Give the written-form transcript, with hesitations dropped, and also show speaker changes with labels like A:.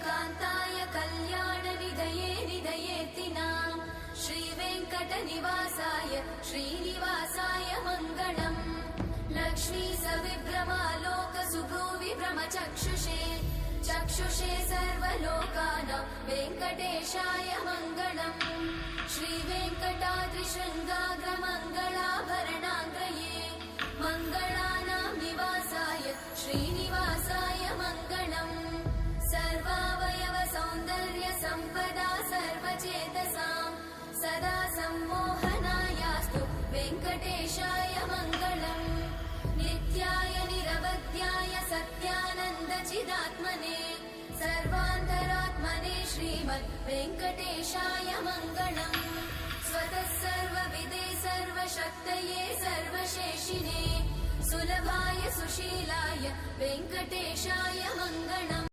A: कान्ताय कल्याणनिधये निधयेतिनाम् श्रीवेङ्कटनिवासाय श्रीनिवासाय मङ्गलम् लक्ष्मी सविभ्रमालोकसुभ्रूविभ्रमचक्षुषे चक्षुषे सर्वलोकानां वेङ्कटेशाय मङ्गलम् श्रीवेङ्कटाद्रिशृङ्गाग्रमङ्गलाभरणाङ्गये मङ्गलानां निवासाय श्रीनिवासाय मङ्गलम् सर्वावयव सौन्दर्य सम्पदा सर्वचेतसां सदा सम्मोहनायास्तु वेङ्कटेशाय मङ्गलम् नित्याय निरवध्याय सत्यानन्दचिदात्मने सर्वान्तरात्मने श्रीमद् वेङ्कटेशाय मङ्गलम् स्वतः सर्वविदे सर्वशक्तये सर्वशेषिने सुलभाय सुशीलाय वेङ्कटेशाय मङ्गलम्।